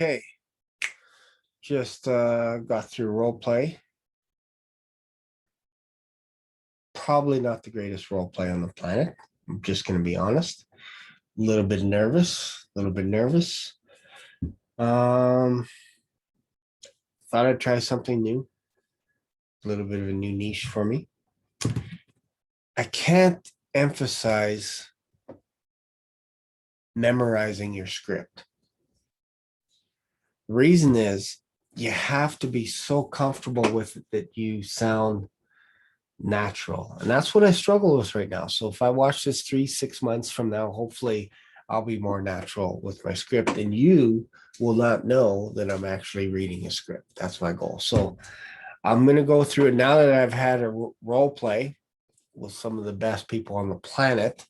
Okay, just got through role play. Probably not the greatest role play on the planet. I'm just going to be honest. A little bit nervous, a little bit nervous. Um, Thought I'd try something new, a little bit of a new niche for me. I can't emphasize memorizing your script. The reason is you have to be so comfortable with it that you sound natural. And that's what I struggle with right now. So if I watch this 3-6 months from now, hopefully I'll be more natural with my script and you will not know that I'm actually reading a script. That's my goal. So I'm going to go through it now that I've had a role play with some of the best people on the planet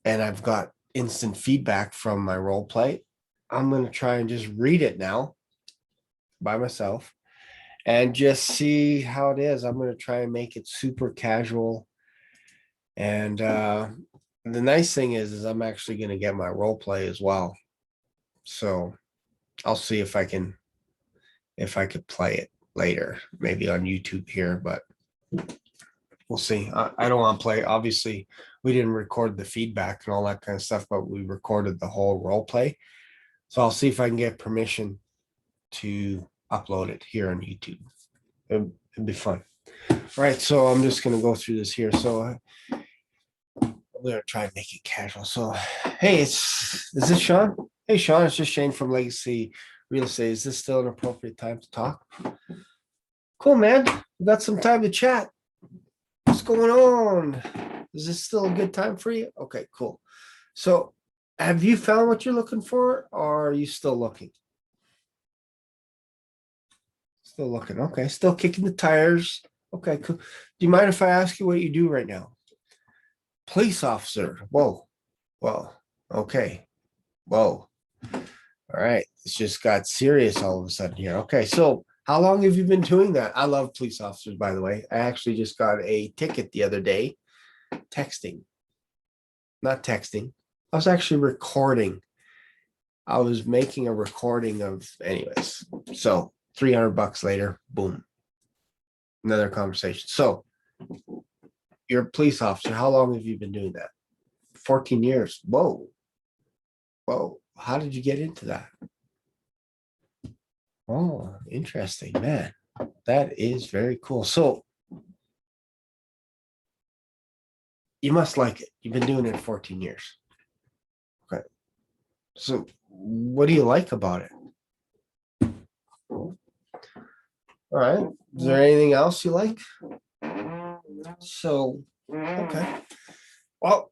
and I've got instant feedback from my role play. I'm going to try and just read it now by myself and just see how it is. I'm going to try and make it super casual. And the nice thing is I'm actually going to get my role play as well. So I'll see if I could play it later, maybe on YouTube here, but we'll see. I don't want to play. Obviously, we didn't record the feedback and all that kind of stuff, but we recorded the whole role play. So I'll see if I can get permission to upload it here on YouTube. It'd be fun. All right, so I'm just going to go through this here. So I'm going to try and make it casual. So, hey, is this Sean? Hey, Sean, it's just Shane from Legacy Real Estate. Is this still an appropriate time to talk? Cool, man. We got some time to chat. What's going on? Is this still a good time for you? Okay, cool. So have you found what you're looking for, or are you still looking? Still looking. Okay, still kicking the tires. Okay, cool. Do you mind if I ask you what you do right now? Police officer. Whoa. Whoa. Okay. Whoa. All right. It's just got serious all of a sudden here. Okay, so how long have you been doing that? I love police officers, by the way. I actually just got a ticket the other day. Texting. Not texting. I was actually recording. I was making a recording of, anyways. So $300 later, boom. Another conversation. So you're a police officer. How long have you been doing that? 14 years. Whoa. Whoa. How did you get into that? Oh, interesting, man. That is very cool. So you must like it. You've been doing it 14 years. Okay. So what do you like about it? All right. Is there anything else you like? So, okay. Well,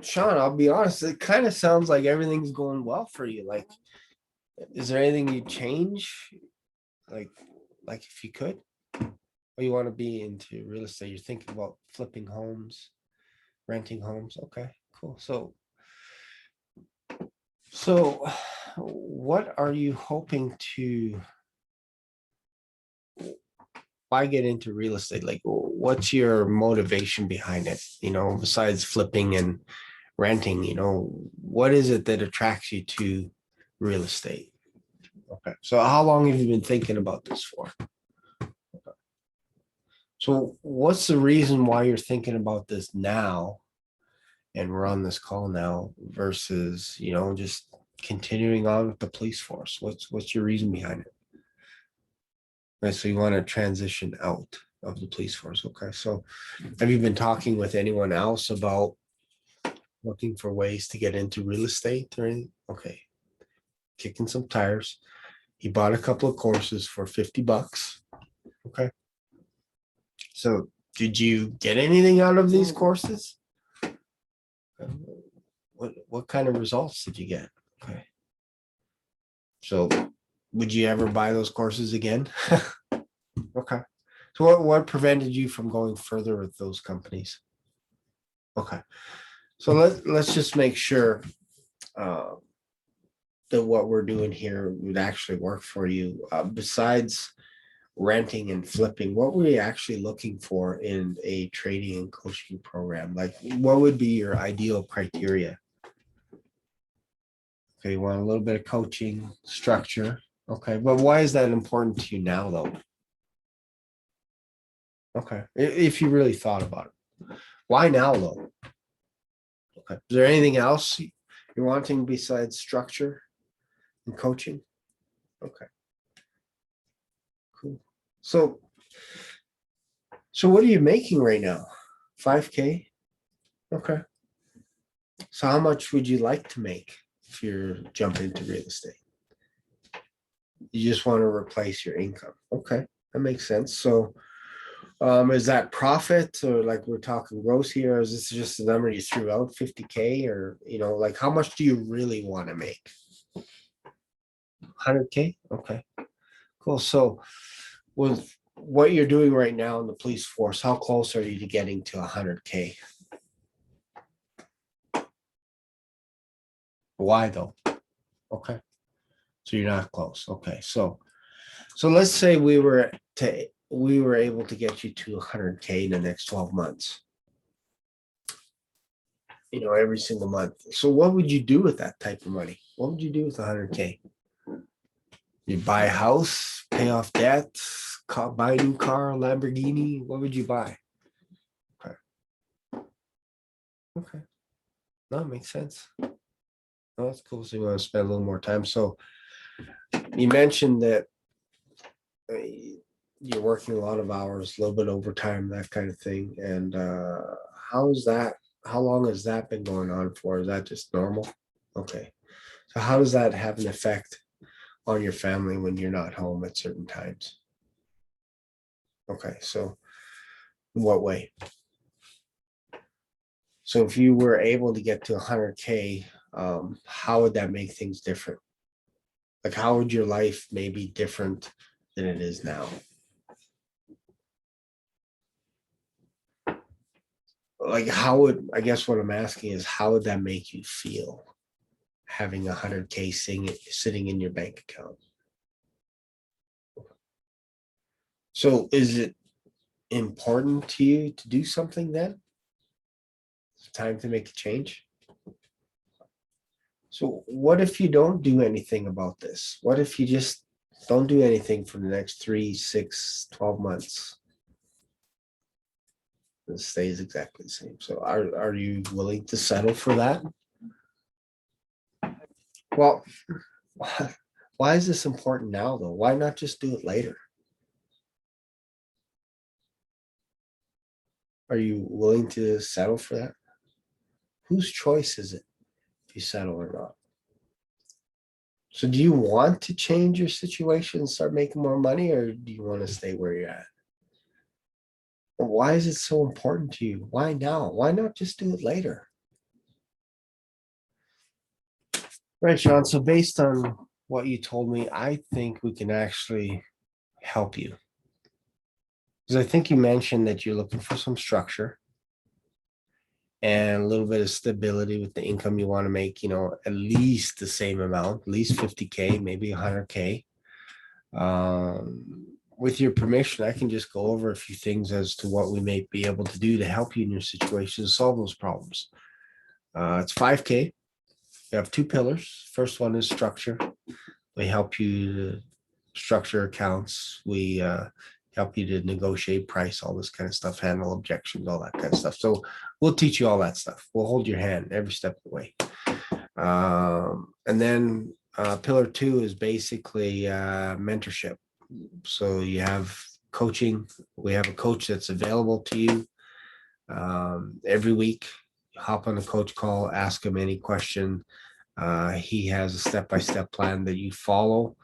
Sean, I'll be honest, it kind of sounds like everything's going well for you. Like, is there anything you change? Like if you could? Or you want to be into real estate? You're thinking about flipping homes, renting homes. Okay, cool. So what are you hoping to, why get into real estate? Like, what's your motivation behind it? Besides flipping and renting, what is it that attracts you to real estate? Okay. So how long have you been thinking about this for? Okay. So what's the reason why you're thinking about this now and we're on this call now versus, just continuing on with the police force? What's your reason behind it? Right, so you want to transition out of the police force. Okay. So have you been talking with anyone else about looking for ways to get into real estate or anything? Okay. Kicking some tires. He bought a couple of courses for $50. Okay. So did you get anything out of these courses? What kind of results did you get? Okay. So would you ever buy those courses again? Okay. So what prevented you from going further with those companies? Okay. So let's just make sure that what we're doing here would actually work for you. Besides renting and flipping, what were you actually looking for in a trading and coaching program? Like, what would be your ideal criteria? Okay, you want a little bit of coaching, structure. Okay, but why is that important to you now, though? Okay, if you really thought about it, why now, though? Okay, is there anything else you're wanting besides structure and coaching? Okay, cool. So, so what are you making right now? 5K? Okay. So how much would you like to make if you're jumping into real estate? You just want to replace your income. Okay, that makes sense. So is that profit or like we're talking gross here? Or is this just the number you threw out, 50K, or like how much do you really want to make? 100K? Okay, cool. So with what you're doing right now in the police force, how close are you to getting to 100K? Why though? Okay. So you're not close. Okay. So let's say we were able to get you to 100K in the next 12 months. Every single month. So what would you do with that type of money? What would you do with 100K? You buy a house, pay off debt, buy a new car, Lamborghini. What would you buy? Okay. Okay. No, it makes sense. Oh, that's cool. So you want to spend a little more time. So you mentioned that you're working a lot of hours, a little bit overtime, that kind of thing. And how is that? How long has that been going on for? Is that just normal? Okay. So how does that have an effect on your family when you're not home at certain times? Okay. So in what way? So if you were able to get to 100K, how would that make things different? Like how would your life maybe different than it is now? Like I guess what I'm asking is how would that make you feel having 100K sitting in your bank account? So is it important to you to do something then? It's time to make a change. So what if you don't do anything about this? What if you just don't do anything for the next 3, 6, 12 months? It stays exactly the same. So are you willing to settle for that? Well, why is this important now though? Why not just do it later? Are you willing to settle for that? Whose choice is it if you settle or not? So do you want to change your situation and start making more money, or do you want to stay where you're at? Why is it so important to you? Why now? Why not just do it later? Right, Sean. So based on what you told me, I think we can actually help you. Because I think you mentioned that you're looking for some structure and a little bit of stability with the income you want to make, at least the same amount, at least 50K, maybe 100K. With your permission, I can just go over a few things as to what we may be able to do to help you in your situation to solve those problems. It's 5K. You have two pillars. First one is structure. We help you to structure accounts. We help you to negotiate price, all this kind of stuff, handle objections, all that kind of stuff. So we'll teach you all that stuff. We'll hold your hand every step of the way. And then pillar 2 is basically mentorship. So you have coaching. We have a coach that's available to you every week. Hop on a coach call, ask him any question. He has a step-by-step plan that you follow.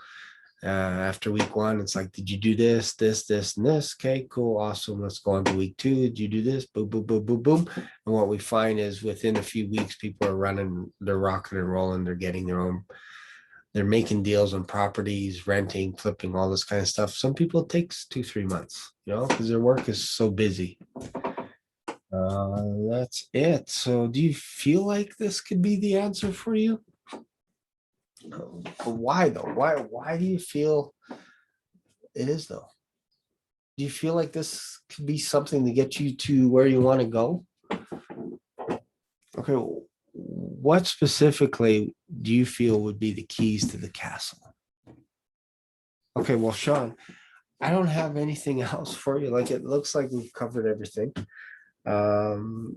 After week 1, it's like, did you do this, this, this, and this? Okay, cool, awesome. Let's go on to week 2. Did you do this? Boom, boom, boom, boom, boom. And what we find is within a few weeks, people are running, they're rocking and rolling, they're getting their own, they're making deals on properties, renting, flipping, all this kind of stuff. Some people it takes 2-3 months, because their work is so busy. That's it. So do you feel like this could be the answer for you? But why though? Why do you feel it is though? Do you feel like this could be something to get you to where you want to go? Okay, what specifically do you feel would be the keys to the castle? Okay, well, Sean, I don't have anything else for you. Like, it looks like we've covered everything. Um,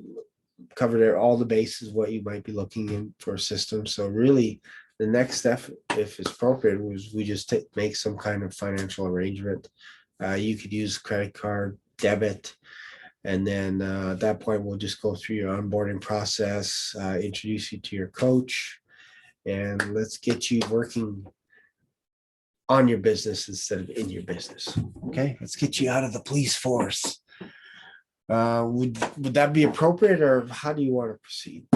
covered all the bases, what you might be looking in for a system. So really, the next step, if it's appropriate, was we just make some kind of financial arrangement. You could use credit card, debit, and then at that point, we'll just go through your onboarding process, introduce you to your coach, and let's get you working on your business instead of in your business. Okay, let's get you out of the police force. Would that be appropriate, or how do you want to proceed?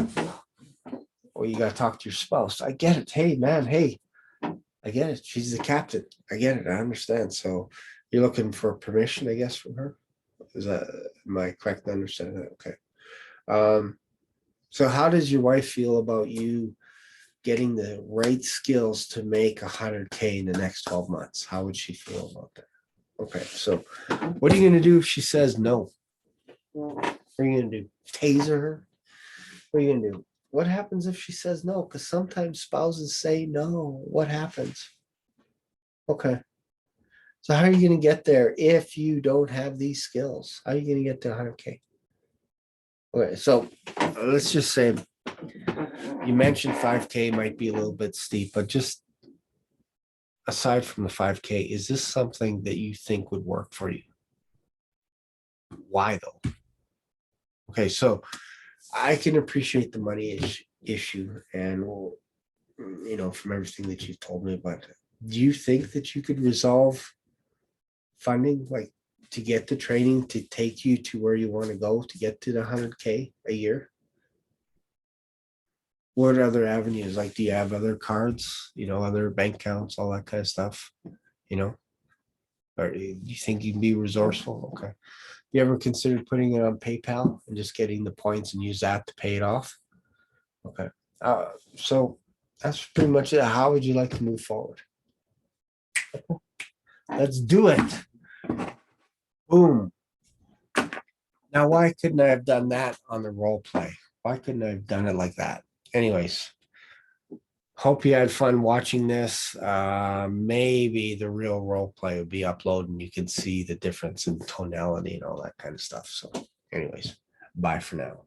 Or you got to talk to your spouse. I get it. Hey, man. Hey, I get it. She's the captain. I get it. I understand. So you're looking for permission, I guess, from her. Is that, am I correct in understanding that? Okay. So how does your wife feel about you getting the right skills to make 100K in the next 12 months? How would she feel about that? Okay. So what are you going to do if she says no? What are you going to do? Taser her? What are you going to do? What happens if she says no? Because sometimes spouses say no. What happens? Okay. So how are you going to get there if you don't have these skills? How are you going to get to 100K? Okay, so let's just say you mentioned 5K might be a little bit steep, but just aside from the 5K, is this something that you think would work for you? Why though? Okay, so I can appreciate the money issue, and from everything that you've told me, but do you think that you could resolve funding, like to get the training to take you to where you want to go to get to the 100K a year? What other avenues? Like, do you have other cards, other bank accounts, all that kind of stuff, you know? Or do you think you can be resourceful? Okay. You ever considered putting it on PayPal and just getting the points and use that to pay it off? Okay. So that's pretty much it. How would you like to move forward? Let's do it. Boom. Now, why couldn't I have done that on the role play? Why couldn't I have done it like that? Anyways, hope you had fun watching this. Maybe the real role play would be uploaded and you can see the difference in tonality and all that kind of stuff. So anyways, bye for now.